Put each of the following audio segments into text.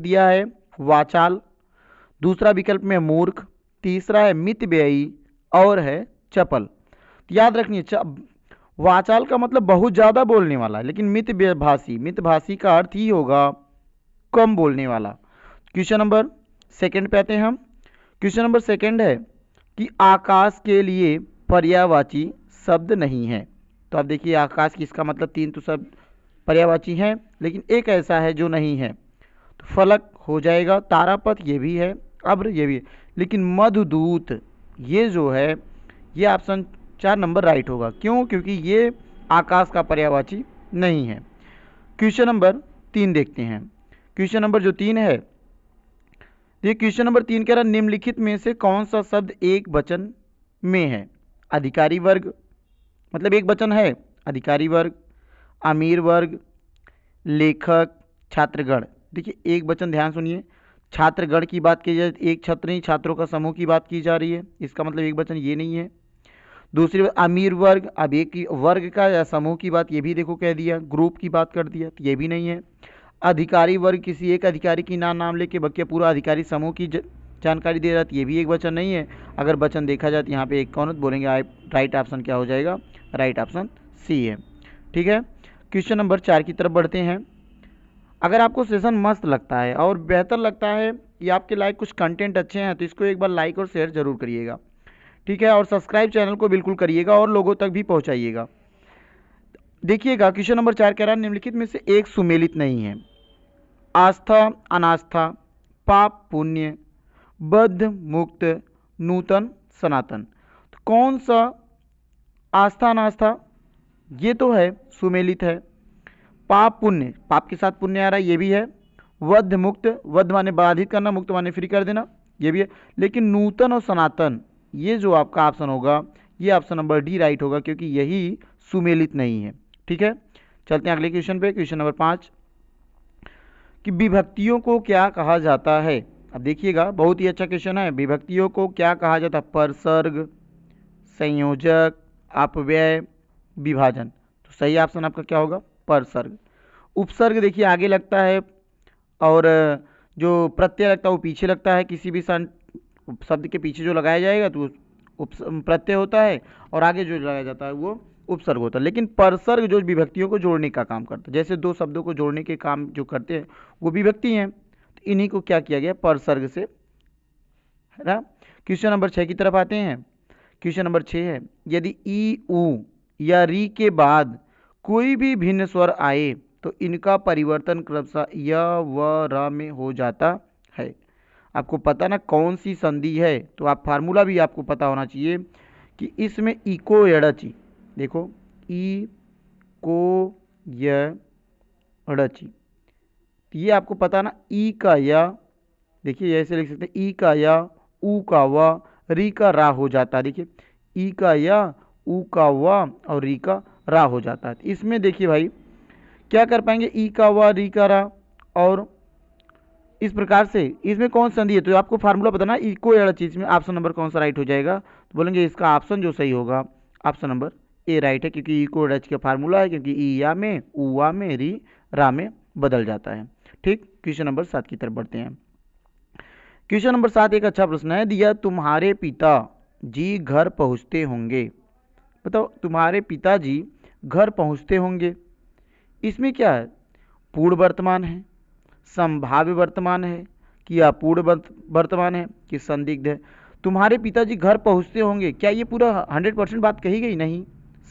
दिया है वाचाल, दूसरा विकल्प में मूर्ख, तीसरा है मितव्ययी और है चपल। तो याद रखिए वाचाल का मतलब बहुत ज़्यादा बोलने वाला, लेकिन मितभाषी का अर्थ ही होगा कम बोलने वाला। क्वेश्चन नंबर सेकंड पे आते हैं हम। क्वेश्चन नंबर सेकंड है कि आकाश के लिए पर्यायवाची शब्द नहीं है। तो आप देखिए आकाश किसका मतलब तीन तो शब्द पर्यायवाची हैं, लेकिन एक ऐसा है जो नहीं है। तो फलक हो जाएगा, तारापथ ये भी है, अब्र ये भी है, लेकिन मधुदूत ये जो है ये ऑप्शन 4 नंबर राइट होगा। क्यों? क्योंकि ये आकाश का पर्यायवाची नहीं है। क्वेश्चन नंबर 3 देखते हैं। क्वेश्चन नंबर जो 3 है, ये क्वेश्चन नंबर 3 कह रहा निम्नलिखित में से कौन सा शब्द एक वचन में है? अधिकारी वर्ग मतलब एक वचन है, अधिकारी वर्ग, अमीर वर्ग, लेखक, छात्रगण। देखिए एक वचन, ध्यान सुनिए, छात्रगण की बात की जाए, एक छात्र नहीं छात्रों का समूह की बात की जा रही है, इसका मतलब एक वचन ये नहीं है। दूसरी बात अमीर वर्ग, अब एक वर्ग का या समूह की बात ये भी देखो कह दिया, ग्रुप की बात कर दिया, तो ये भी नहीं है। अधिकारी वर्ग किसी एक अधिकारी की नाम लेके बल्कि पूरा अधिकारी समूह की जानकारी दे रहा था, ये भी एक वचन नहीं है। अगर वचन देखा जाए तो यहाँ पे एक कौन बोलेंगे, राइट ऑप्शन क्या हो जाएगा? राइट ऑप्शन सी है। ठीक है, क्वेश्चन नंबर 4 की तरफ बढ़ते हैं। अगर आपको सेशन मस्त लगता है और बेहतर लगता है कि आपके लाइक कुछ कंटेंट अच्छे हैं, तो इसको एक बार लाइक और शेयर जरूर करिएगा। ठीक है, और सब्सक्राइब चैनल को बिल्कुल करिएगा और लोगों तक भी पहुंचाइएगा। देखिएगा क्वेश्चन नंबर 4 कह रहा है निम्नलिखित में से एक सुमेलित नहीं है। आस्था अनास्था, पाप पुण्य, बद्ध मुक्त, नूतन सनातन। तो कौन सा आस्था अनास्था? ये तो है सुमेलित है। पाप पुण्य, पाप के साथ पुण्य आ रहा है, ये भी है। वध मुक्त, वध माने बाधित करना, मुक्त माने फ्री कर देना, ये भी है। लेकिन नूतन और सनातन ये जो आपका ऑप्शन होगा, ये ऑप्शन नंबर डी राइट होगा, क्योंकि यही सुमेलित नहीं है। ठीक है, चलते हैं अगले क्वेश्चन पे। क्वेश्चन नंबर 5 कि विभक्तियों को क्या कहा जाता है? अब देखिएगा बहुत ही अच्छा क्वेश्चन है। विभक्तियों को क्या कहा जाता है? परसर्ग, संयोजक, अपव्यय, विभाजन। तो सही ऑप्शन आपका क्या होगा? परसर्ग। उपसर्ग देखिए आगे लगता है और जो प्रत्यय लगता है वो पीछे लगता है। किसी भी शब्द के पीछे जो लगाया जाएगा तो प्रत्यय होता है और आगे जो लगाया जाता है वो उपसर्ग होता है। लेकिन परसर्ग जो विभक्तियों को जोड़ने का काम करता है, जैसे दो शब्दों को जोड़ने के काम जो करते हैं वो विभक्ति हैं, तो इन्हीं को क्या किया गया? परसर्ग से, है ना। क्वेश्चन नंबर 6 की तरफ आते हैं। क्वेश्चन नंबर 6 है यदि ई ऊ या री के बाद कोई भी भिन्न स्वर आए तो इनका परिवर्तन क्रमशः य व र में हो जाता है। आपको पता ना कौन सी संधि है, तो आप फार्मूला भी आपको पता होना चाहिए कि इसमें इको यड़ची, देखो ई को यड़ची, ये आपको पता ना। ई का या, देखिए ऐसे लिख सकते हैं, ई का या, ऊ का व, री का रा हो जाता है। देखिए ई का या, ऊ का व और री का रा हो जाता है। इसमें देखिए भाई क्या कर पाएंगे? ई का व, री का रा, और इस प्रकार से इसमें कौन संधि है? तो आपको फार्मूला बताना, इको एड़ा चीज में ऑप्शन नंबर कौन सा राइट हो जाएगा? तो बोलेंगे इसका ऑप्शन जो सही होगा ऑप्शन नंबर ए राइट है, क्योंकि इको एड़ा का फार्मूला है, क्योंकि ई या में, ऊ आ में, री रा में बदल जाता है। ठीक, क्वेश्चन नंबर 7 की तरफ बढ़ते हैं। क्वेश्चन नंबर 7 एक अच्छा प्रश्न है दिया, तुम्हारे पिता जी घर पहुंचते होंगे। बताओ, तुम्हारे पिताजी घर पहुंचते होंगे, इसमें क्या है? पूर्ण वर्तमान है, संभाव्य वर्तमान है, कि अपूर्ण वर्तमान है, कि संदिग्ध है। तुम्हारे पिताजी घर पहुंचते होंगे, क्या ये पूरा 100% बात कही गई? नहीं,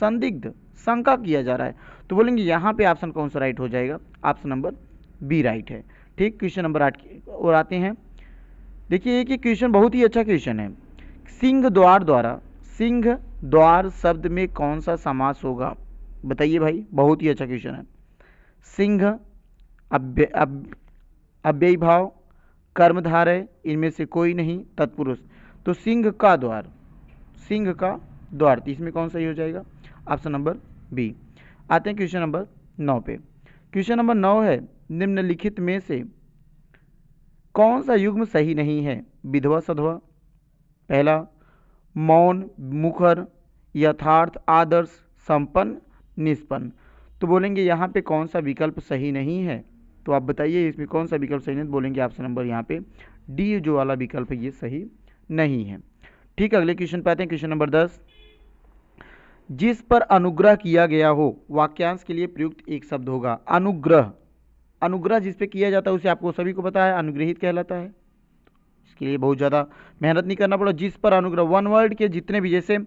संदिग्ध, शंका किया जा रहा है। तो बोलेंगे यहाँ पे ऑप्शन कौन सा राइट हो जाएगा? ऑप्शन नंबर बी राइट है। ठीक, क्वेश्चन नंबर 8 और आते हैं। देखिए एक क्वेश्चन बहुत ही अच्छा क्वेश्चन है। सिंह द्वार द्वारा, सिंह द्वार शब्द में कौन सा समास होगा? बताइए भाई, बहुत ही अच्छा क्वेश्चन है। सिंह, अव्ययी भाव, कर्मधारय, इनमें से कोई नहीं, तत्पुरुष। तो सिंह का द्वार, सिंह का द्वार, तो इसमें कौन सही हो जाएगा? Option number B. आते हैं क्वेश्चन नंबर 9 पे। क्वेश्चन नंबर 9 है निम्नलिखित में से कौन सा युग्म सही नहीं है? विधवा सधवा, पहला, मौन, मुखर, यथार्थ, आदर्श, संपन्न, निष्पन्न। तो बोलेंगे यहाँ पे कौन सा विकल्प सही नहीं है? तो आप बताइए इसमें कौन सा विकल्प सही है। बोलेंगे ऑप्शन नंबर यहाँ पे डी जो वाला विकल्प है ये सही नहीं है। ठीक, अगले क्वेश्चन पे आते हैं। क्वेश्चन नंबर 10, जिस पर अनुग्रह किया गया हो वाक्यांश के लिए प्रयुक्त एक शब्द होगा। अनुग्रह, अनुग्रह जिस पे किया जाता है उसे आपको सभी को पता है अनुग्रहित कहलाता है। इसके लिए बहुत ज़्यादा मेहनत नहीं करना पड़ा। जिस पर अनुग्रह, वन वर्ड के जितने भी, जैसे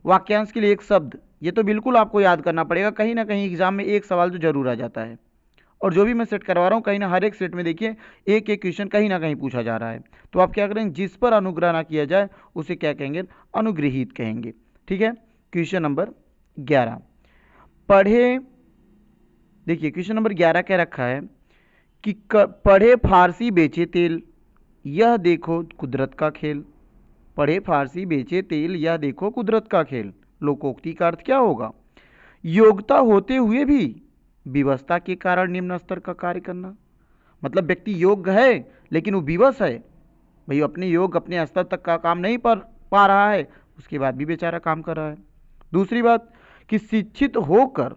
वाक्यांश के लिए एक शब्द, ये तो बिल्कुल आपको याद करना पड़ेगा। कहीं ना कहीं एग्जाम में एक सवाल तो जरूर आ जाता है। और जो भी मैं सेट करवा रहा हूँ कहीं ना हर एक सेट में देखिए एक एक क्वेश्चन कहीं ना कहीं पूछा जा रहा है। तो आप क्या करेंगे, जिस पर अनुग्रह ना किया जाए उसे क्या कहेंगे, अनुग्रहित कहेंगे। ठीक है, क्वेश्चन नंबर 11 पढ़े। देखिए क्वेश्चन नंबर 11 क्या रखा है कि पढ़े फारसी बेचे तेल, यह देखो कुदरत का खेल। पढ़े फारसी बेचे तेल, यह देखो कुदरत का खेल। लोकोक्ति का अर्थ क्या होगा, योग्यता होते हुए भी विवशता के कारण निम्न स्तर का कार्य करना। मतलब व्यक्ति योग्य है लेकिन वो विवश है, भाई अपने योग अपने स्तर तक का काम नहीं पा रहा है, उसके बाद भी बेचारा काम कर रहा है। दूसरी बात कि शिक्षित होकर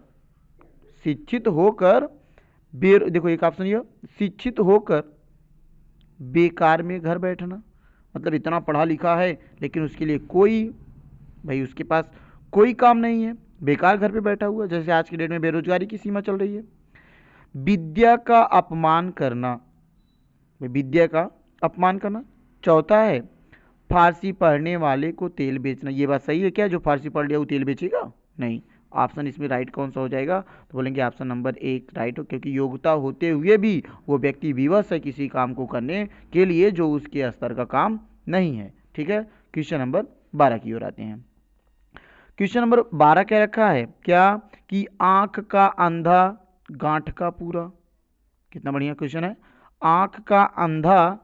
देखो एक ऑप्शन ये, शिक्षित होकर बेकार में घर बैठना। मतलब इतना पढ़ा लिखा है लेकिन उसके लिए भाई उसके पास कोई काम नहीं है, बेकार घर पे बैठा हुआ। जैसे आज की डेट में बेरोजगारी की सीमा चल रही है। विद्या का अपमान करना, विद्या का अपमान करना। चौथा है फारसी पढ़ने वाले को तेल बेचना। ये बात सही है क्या, जो फारसी पढ़ लिया वो तेल बेचेगा? नहीं। ऑप्शन इसमें राइट कौन सा हो जाएगा, तो बोलेंगे ऑप्शन नंबर 1 राइट हो, क्योंकि योग्यता होते हुए भी वो व्यक्ति विवश है किसी काम को करने के लिए जो उसके स्तर का काम नहीं है। ठीक है, क्वेश्चन नंबर 12 की ओर आते हैं। क्वेश्चन नंबर 12 क्या रखा है, क्या कि आंख का अंधा गांठ का पूरा। कितना बढ़िया क्वेश्चन है। आंख का अंधा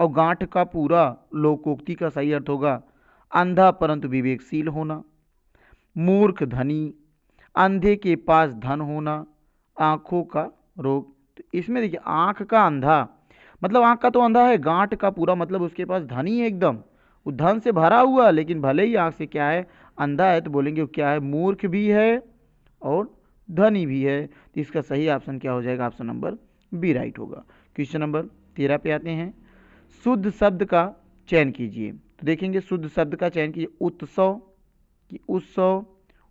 और गांठ का पूरा, लोकोक्ति का सही अर्थ होगा अंधा परंतु विवेकशील होना। मूर्ख धनी, अंधे के पास धन होना, आंखों का रोग। तो इसमें देखिए आंख का अंधा मतलब आंख का तो अंधा है, गांठ का पूरा मतलब उसके पास धनी है एकदम, वो धन से भरा हुआ, लेकिन भले ही आंख से क्या है, अंधा है, तो बोलेंगे वो क्या है, मूर्ख भी है और धनी भी है। तो इसका सही ऑप्शन क्या हो जाएगा, ऑप्शन नंबर बी राइट होगा। क्वेश्चन नंबर 13 पे आते हैं। शुद्ध शब्द का चयन कीजिए। तो देखेंगे शुद्ध शब्द का चयन कीजिए। उत्सव कि उत्सव,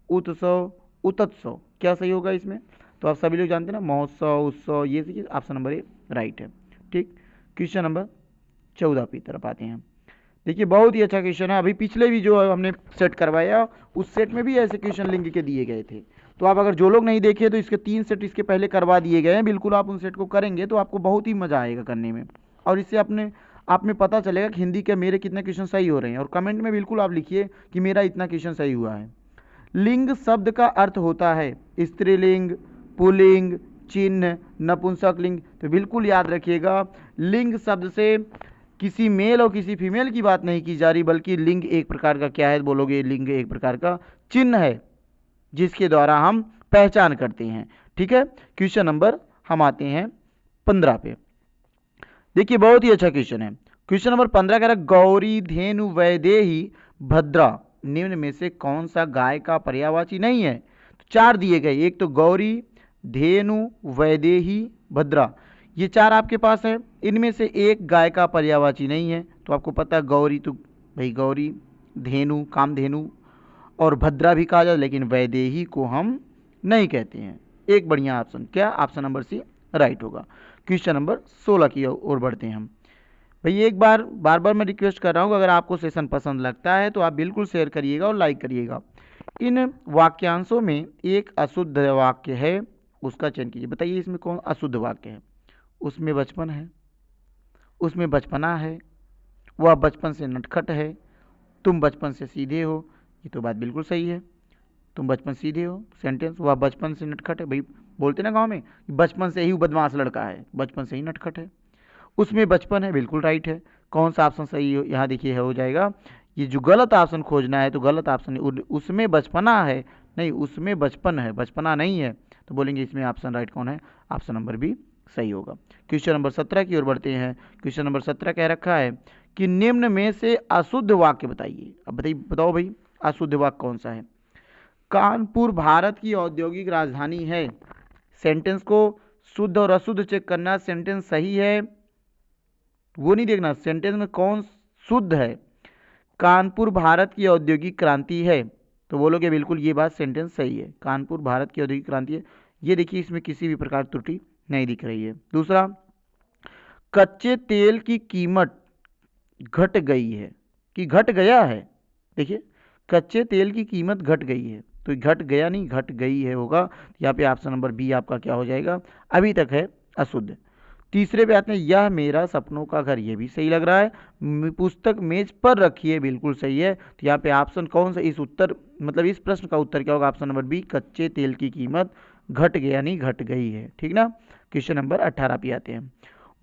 उत्सव, उत्सव, क्या सही होगा इसमें, तो आप सभी लोग जानते हैं ना, महोत्सव, उत्सव, ये सही, ऑप्शन नंबर ए राइट है। ठीक, क्वेश्चन नंबर 14 की तरफ आते हैं। देखिए बहुत ही अच्छा क्वेश्चन है। अभी पिछले भी जो हमने सेट करवाया उस सेट में भी ऐसे क्वेश्चन लिंक के दिए गए थे। तो आप अगर जो लोग नहीं देखे तो इसके 3 सेट इसके पहले करवा दिए गए हैं। बिल्कुल आप उन सेट को करेंगे तो आपको बहुत ही मज़ा आएगा करने में, और इससे आप में पता चलेगा कि हिंदी के मेरे कितने क्वेश्चन सही हो रहे हैं। और कमेंट में बिल्कुल आप लिखिए कि मेरा इतना क्वेश्चन सही हुआ है। लिंग शब्द का अर्थ होता है स्त्रीलिंग, पुल्लिंग, चिन्ह, नपुंसक लिंग। तो बिल्कुल याद रखिएगा लिंग शब्द से किसी मेल और किसी फीमेल की बात नहीं की जा रही, बल्कि लिंग एक प्रकार का क्या है, बोलोगे लिंग एक प्रकार का चिन्ह है जिसके द्वारा हम पहचान करते हैं। ठीक है, क्वेश्चन नंबर हम आते हैं 15 पे। देखिए बहुत ही अच्छा क्वेश्चन है। क्वेश्चन नंबर 15 कह रहा है गौरी धेनु वैदेही भद्रा निम्न में से कौन सा गाय का पर्यायवाची नहीं है। तो 4 दिए गए, एक तो गौरी, धेनु, वैदेही, भद्रा, ये 4 आपके पास है। इनमें से एक गाय का पर्यायवाची नहीं है। तो आपको पता है गौरी, तो भाई गौरी, धेनु कामधेनु और भद्रा भी कहा जाता है, लेकिन वैदेही को हम नहीं कहते हैं। एक बढ़िया ऑप्शन क्या, ऑप्शन नंबर सी राइट होगा। क्वेश्चन नंबर 16 की ओर बढ़ते हैं हम। भाई एक बार बार मैं रिक्वेस्ट कर रहा हूँ, अगर आपको सेशन पसंद लगता है तो आप बिल्कुल शेयर करिएगा और लाइक करिएगा। इन वाक्यांशों में एक अशुद्ध वाक्य है, उसका चयन कीजिए। बताइए इसमें कौन अशुद्ध वाक्य है। उसमें बचपन है, उसमें बचपना है, वह बचपन से नटखट है, तुम बचपन से सीधे हो। ये तो बात बिल्कुल सही है, तुम बचपन सीधे हो। सेंटेंस, वह बचपन से नटखट है, भाई बोलते ना गांव में बचपन से ही वो बदमाश लड़का है, बचपन से ही नटखट है। उसमें बचपन है, बिल्कुल राइट है। कौन सा ऑप्शन सही हो, यहाँ देखिए हो जाएगा। ये जो गलत ऑप्शन खोजना है तो गलत ऑप्शन, उसमें बचपना है नहीं, उसमें बचपन है, बचपना नहीं है। तो बोलेंगे इसमें ऑप्शन राइट कौन है, ऑप्शन नंबर बी सही होगा। क्वेश्चन नंबर 17 की ओर बढ़ते हैं। क्वेश्चन नंबर 17 कह रखा है कि निम्न में से अशुद्ध वाक्य बताइए। अब बताओ भाई अशुद्ध वाक्य कौन सा है। कानपुर भारत की औद्योगिक राजधानी है। सेंटेंस को शुद्ध और अशुद्ध चेक करना, सेंटेंस सही है वो नहीं देखना, सेंटेंस में कौन शुद्ध है। कानपुर भारत की औद्योगिक क्रांति है, तो बोलोगे बिल्कुल ये बात सेंटेंस सही है, कानपुर भारत की औद्योगिक क्रांति है। ये देखिए इसमें किसी भी प्रकार त्रुटि नहीं दिख रही है। दूसरा, कच्चे तेल की कीमत घट गई है कि घट गया है। देखिए कच्चे तेल की कीमत घट गई है, तो घट गया नहीं घट गई है होगा। यहाँ पे ऑप्शन नंबर बी आपका क्या हो जाएगा, अभी तक है अशुद्ध। तीसरे पे आते हैं, यह मेरा सपनों का घर, ये भी सही लग रहा है। पुस्तक मेज पर रखी है, बिल्कुल सही है। तो यहाँ पे ऑप्शन कौन सा, इस उत्तर मतलब इस प्रश्न का उत्तर क्या होगा, ऑप्शन नंबर बी, कच्चे तेल की कीमत घट गया नहीं घट गई है। ठीक ना। क्वेश्चन नंबर 18 पे आते हैं।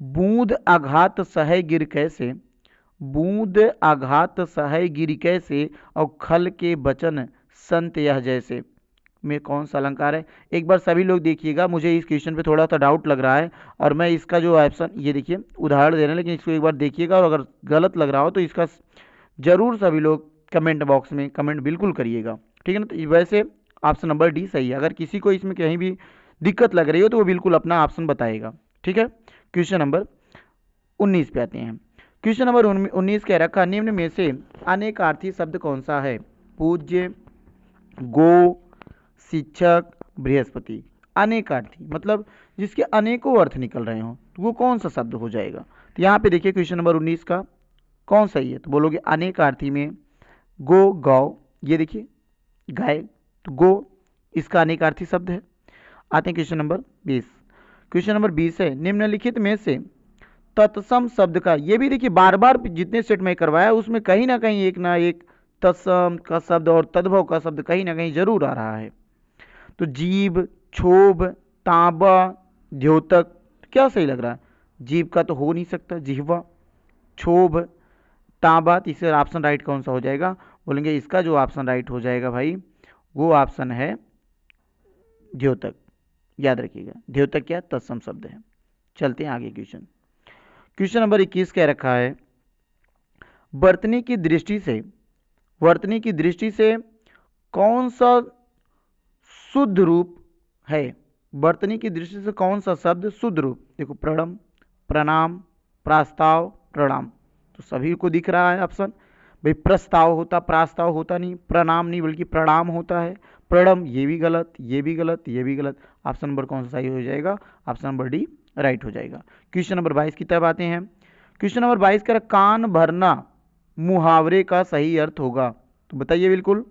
बूंद आघात सहे गिर कैसे, बूंद आघात सहे गिर कैसे, और खल के बचन संत यह जैसे, में कौन सा अलंकार है। एक बार सभी लोग देखिएगा, मुझे इस क्वेश्चन पे थोड़ा सा डाउट लग रहा है, और मैं इसका जो ऑप्शन ये देखिए उदाहरण दे रहे हैं, लेकिन इसको एक बार देखिएगा, और अगर गलत लग रहा हो तो इसका जरूर सभी लोग कमेंट बॉक्स में कमेंट बिल्कुल करिएगा। ठीक है ना। तो वैसे ऑप्शन नंबर डी सही है, अगर किसी को इसमें कहीं भी दिक्कत लग रही हो तो वो बिल्कुल अपना ऑप्शन बताएगा। ठीक है। क्वेश्चन नंबर 19 पे आते हैं। क्वेश्चन नंबर 19 कह रखा, निम्न में से अनेकार्थी शब्द कौन सा है। पूज्य, गो, शिक्षक, बृहस्पति। अनेकार्थी मतलब जिसके अनेकों अर्थ निकल रहे हो, तो वो कौन सा शब्द हो जाएगा। तो यहाँ पे देखिए क्वेश्चन नंबर 19 का कौन सही है, तो बोलोगे अनेकार्थी में गो, गौ, ये देखिए गाय, तो गो इसका अनेकार्थी शब्द है। आते हैं क्वेश्चन नंबर 20। क्वेश्चन नंबर 20 है, निम्नलिखित में से तत्सम शब्द का, ये भी देखिए बार बार जितने सेट में करवाया उसमें कहीं ना कहीं एक ना एक तत्सम का शब्द और तद्भव का शब्द कहीं ना कहीं जरूर आ रहा है। तो जीव, क्षोभ, तांबा, द्योतक, क्या सही लग रहा है, जीव का तो हो नहीं सकता, जिह्वा, क्षोभ, तांबा, तीसरा ऑप्शन राइट कौन सा हो जाएगा, बोलेंगे इसका जो ऑप्शन राइट हो जाएगा भाई वो ऑप्शन है द्योतक। याद रखिएगा द्योतक क्या तत्सम शब्द है। चलते हैं आगे क्वेश्चन। क्वेश्चन नंबर 21 कह रखा है, वर्तनी की दृष्टि से, वर्तनी की दृष्टि से कौन सा शुद्ध रूप है। वर्तनी की दृष्टि से कौन सा शब्द शुद्ध रूप, देखो प्रणम, प्रणाम, प्रस्ताव, प्रणाम, तो सभी को दिख रहा है ऑप्शन। भाई प्रस्ताव होता, प्रस्ताव होता नहीं, प्रणाम नहीं बल्कि प्रणाम होता है, प्रणम ये भी गलत, ये भी गलत, ये भी गलत। ऑप्शन नंबर कौन सा सही हो जाएगा, ऑप्शन नंबर डी राइट हो जाएगा। क्वेश्चन नंबर 22 की तरफ आते हैं। क्वेश्चन नंबर 22 का कान भरना मुहावरे का सही अर्थ होगा, तो बताइए बिल्कुल।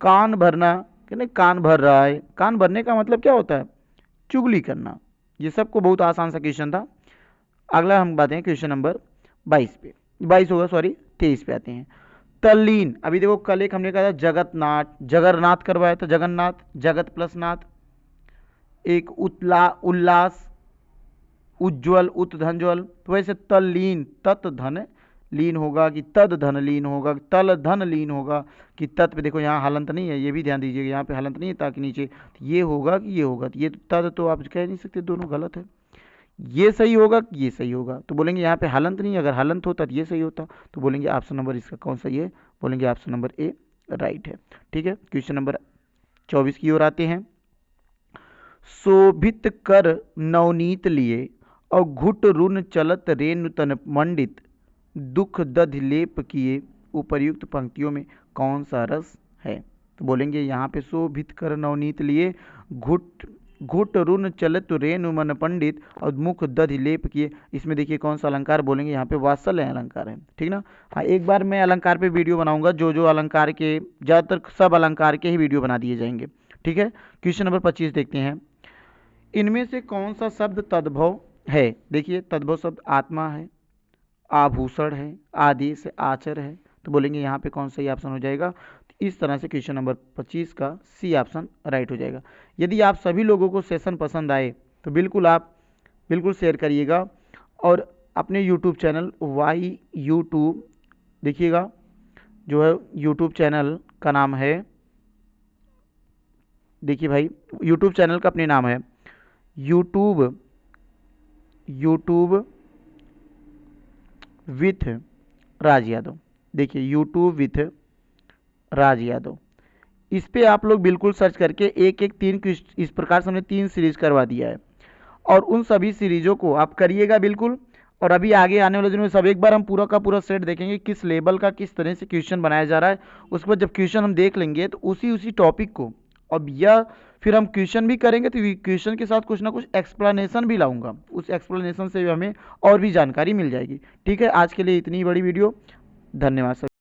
कान भरना, कहने कान भर रहा है, कान भरने का मतलब क्या होता है, चुगली करना। ये सबको बहुत आसान सा क्वेश्चन था। अगला हम बात हैं क्वेश्चन नंबर 22 पे, 22 होगा सॉरी 23 पे आते हैं। तल्लीन, अभी देखो कल एक हमने कहा था जगतनाथ, जगन्नाथ करवाया था, जगन्नाथ, जगत प्लस नाथ। एक उल्लास, उज्ज्वल, उत्धनज्वल, तो वैसे तल्लीन, तत् धन लीन होगा कि तद धन लीन होगा, तल धन लीन होगा कि तत् पे देखो यहाँ हलंत नहीं है, ये भी ध्यान दीजिएगा, यहाँ पे हलंत नहीं है ताकि नीचे ये होगा कि ये होगा, तो ये तद तो आप कह नहीं सकते, दोनों गलत है। ये सही होगा कि ये सही होगा, तो बोलेंगे यहाँ पे हलंत नहीं, अगर हलंत होता तो ये सही होता, तो बोलेंगे ऑप्शन नंबर इसका कौन सही है, बोलेंगे ऑप्शन नंबर ए राइट है। ठीक है। क्वेश्चन नंबर 24 की ओर आते हैं। शोभित कर नवनीत लिए और घुट रुन चलत रेनु तन मंडित, दुख दधि लेप किए, उपर्युक्त पंक्तियों में कौन सा रस है। तो बोलेंगे यहाँ पे शोभित कर नवनीत लिए, घुट घुट रुन चलत रेनु मन पंडित, और मुख दधि लेप किए, इसमें देखिए कौन सा अलंकार, बोलेंगे यहाँ पे वात्सल्य अलंकार है। ठीक ना। हाँ एक बार मैं अलंकार पे वीडियो बनाऊंगा, जो जो अलंकार के, ज़्यादातर सब अलंकार के ही वीडियो बना दिए जाएंगे। ठीक है। क्वेश्चन नंबर 25 देखते हैं। इनमें से कौन सा शब्द तद्भव है। देखिए तद्भव शब्द आत्मा है, आभूषण है, आदेश है, आचर है, तो बोलेंगे यहाँ पे कौन सही ऑप्शन हो जाएगा। तो इस तरह से क्वेश्चन नंबर 25 का सी ऑप्शन राइट हो जाएगा। यदि आप सभी लोगों को सेशन पसंद आए तो बिल्कुल आप बिल्कुल शेयर करिएगा, और अपने यूट्यूब चैनल वाई यूट्यूब देखिएगा, जो है यूट्यूब चैनल का नाम है, देखिए भाई यूट्यूब चैनल का अपने नाम है यूट्यूब विथ राज यादव। देखिए यूट्यूब विथ राज यादव, इस पे आप लोग बिल्कुल सर्च करके एक एक 3 इस प्रकार से हमने 3 सीरीज करवा दिया है, और उन सभी सीरीज़ों को आप करिएगा बिल्कुल। और अभी आगे आने वाले दिनों में सब एक बार हम पूरा का पूरा सेट देखेंगे किस लेवल का किस तरह से क्वेश्चन बनाया जा रहा है। उसके बाद जब क्वेश्चन हम देख लेंगे तो उसी उसी टॉपिक को अब या फिर हम क्वेश्चन भी करेंगे तो क्वेश्चन के साथ कुछ ना कुछ एक्सप्लेनेशन भी लाऊंगा, उस एक्सप्लेनेशन से हमें और भी जानकारी मिल जाएगी। ठीक है, आज के लिए इतनी बड़ी वीडियो। धन्यवाद सर।